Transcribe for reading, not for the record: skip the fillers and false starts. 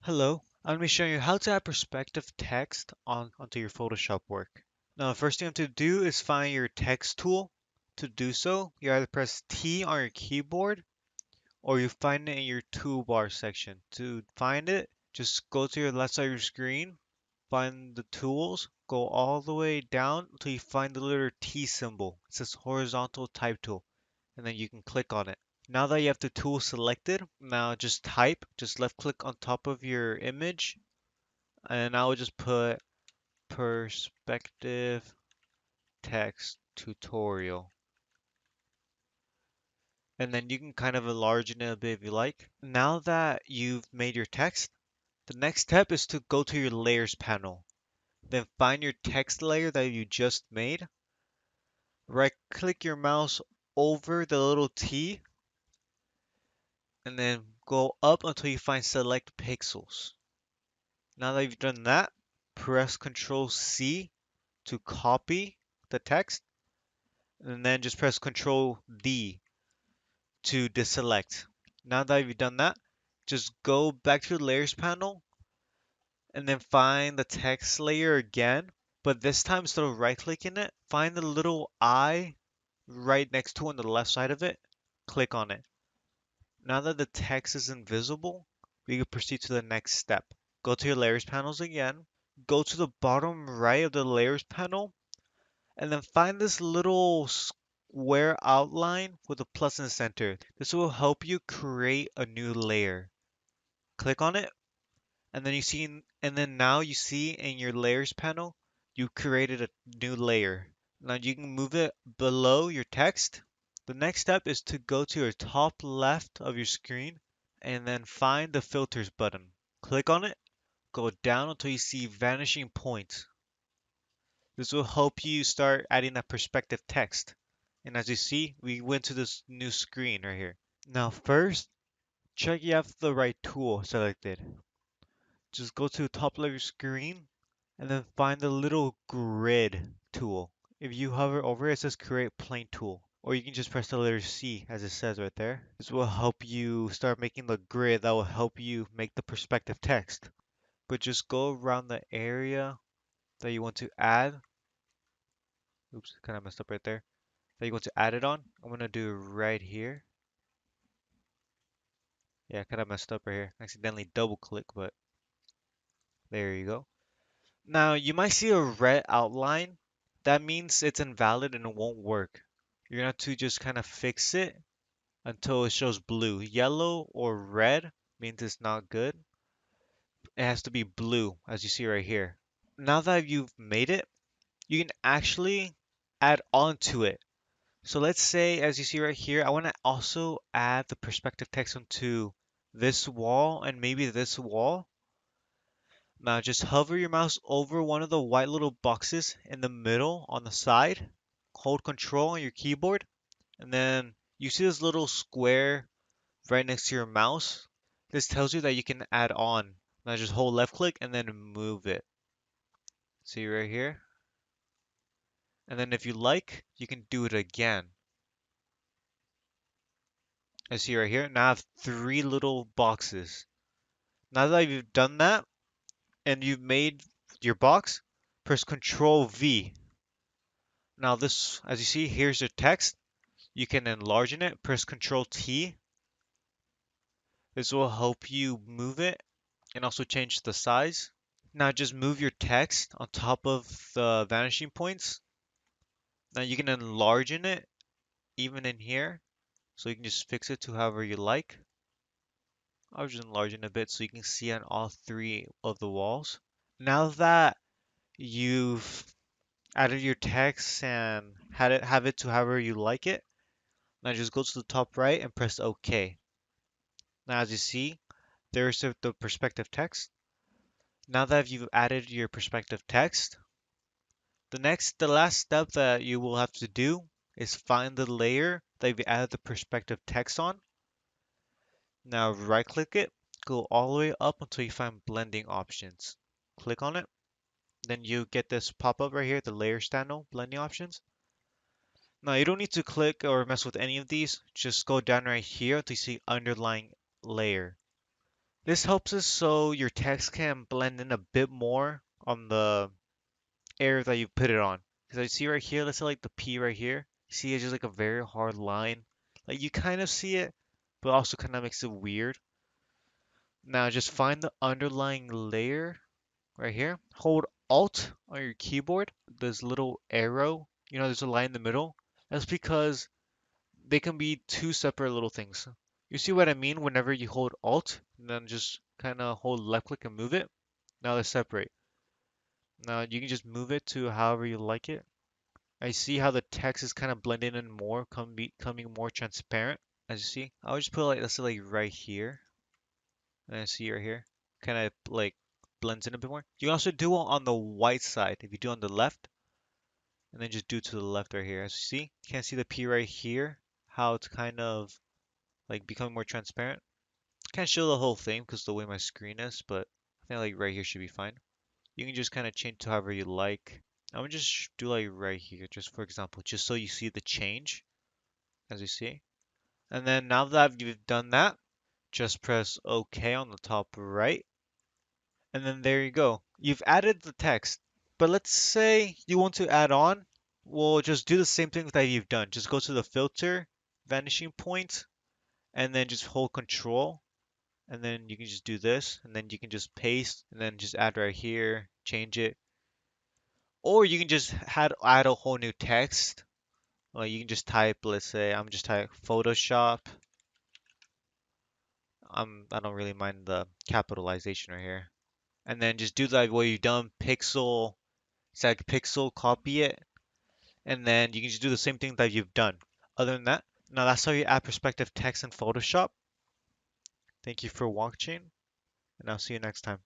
Hello, I'm going to be showing you how to add perspective text onto your Photoshop work. Now, the first thing you have to do is find your text tool. To do so, you either press T on your keyboard or you find it in your toolbar section. To find it, just go to your left side of your screen, find the tools, go all the way down until you find the letter T symbol. It says horizontal type tool, and then you can click on it. Now that you have the tool selected, now just type, just left click on top of your image, and I would just put perspective text tutorial. And then you can kind of enlarge it a bit if you like. Now that you've made your text, the next step is to go to your layers panel. Then find your text layer that you just made. Right click your mouse over the little T and then go up until you find select pixels. Now that you've done that, press Ctrl C to copy the text and then just press Ctrl D to deselect. Now that you've done that, just go back to the layers panel and then find the text layer again. But this time, instead of right clicking it, find the little eye right next to it on the left side of it. Click on it. Now that the text is invisible, we can proceed to the next step. Go to your layers panels again. Go to the bottom right of the layers panel and then find this little square outline with a plus in the center. This will help you create a new layer. Click on it, and then and then now you see in your layers panel, you created a new layer. Now you can move it below your text. The next step is to go to your top left of your screen and then find the filters button. Click on it, go down until you see vanishing point. This will help you start adding that perspective text. And as you see, we went to this new screen right here. Now first, check you have the right tool selected. Just go to the top of your screen and then find the little grid tool. If you hover over it, it says create plane tool. Or you can just press the letter C as it says right there. This will help you start making the grid that will help you make the perspective text. But just go around the area that you want to add. Oops, kind of messed up right there. That you want to add it on. I'm gonna do it right here. Yeah, kind of messed up right here. Accidentally double click, but there you go. Now you might see a red outline. That means it's invalid and it won't work. You're gonna have to just kind of fix it until it shows blue. Yellow or red means it's not good. It has to be blue, as you see right here. Now that you've made it, you can actually add on to it. So let's say, as you see right here, I want to also add the perspective text onto this wall and maybe this wall. Now just hover your mouse over one of the white little boxes in the middle on the side. Hold Control on your keyboard, and then you see this little square right next to your mouse. This tells you that you can add on. Now just hold left click and then move it. See right here? And then if you like, you can do it again. I see right here. Now I have three little boxes. Now that you've done that and you've made your box, press Control V. Now this, as you see, here's your text. You can enlarge it. Press Control T. This will help you move it and also change the size. Now just move your text on top of the vanishing points. Now you can enlarge it even in here. So you can just fix it to however you like. I'll just enlarge it a bit so you can see on all three of the walls. Now that you've added your text and have it to however you like it, now just go to the top right and press OK. Now as you see, there's the perspective text. Now that you've added your perspective text, the last step that you will have to do is find the layer that you've added the perspective text on. Now right click it, go all the way up until you find blending options. Click on it. Then you get this pop up right here, the layer channel blending options. Now you don't need to click or mess with any of these. Just go down right here until you see underlying layer. This helps us so your text can blend in a bit more on the area that you put it on. Because I see right here, let's say like the P right here. See, it's just like a very hard line. Like you kind of see it, but also kind of makes it weird. Now just find the underlying layer right here. Hold Alt on your keyboard. This little arrow, there's a line in the middle. That's because they can be two separate little things. You see what I mean? Whenever you hold Alt, and then just kind of hold left click and move it. Now they separate. Now you can just move it to however you like it. I see how the text is kind of blending in more, becoming more transparent, as you see. I'll just put like, let's say like right here, and I see right here, kind of like blends in a bit more. You can also do it on the white side. If you do on the left, and then just do to the left right here. As you see, you can't see the P right here, how it's kind of like becoming more transparent. Can't show the whole thing because the way my screen is, but I think like right here should be fine. You can just kind of change to however you like. I'm gonna just do like right here, just for example, just so you see the change, as you see. And then now that you've done that, just press OK on the top right. And then there you go. You've added the text. But let's say you want to add on. Well, just do the same thing that you've done. Just go to the filter, vanishing point, and then just hold control. And then you can just do this. And then you can just paste and then just add right here, change it. Or you can just add a whole new text. Like you can just type, let's say, I'm just type Photoshop. I don't really mind the capitalization right here. And then just do that what you've done, pixel, select pixel, copy it, and then you can just do the same thing that you've done. Other than that, now that's how you add perspective text in Photoshop. Thank you for watching, and I'll see you next time.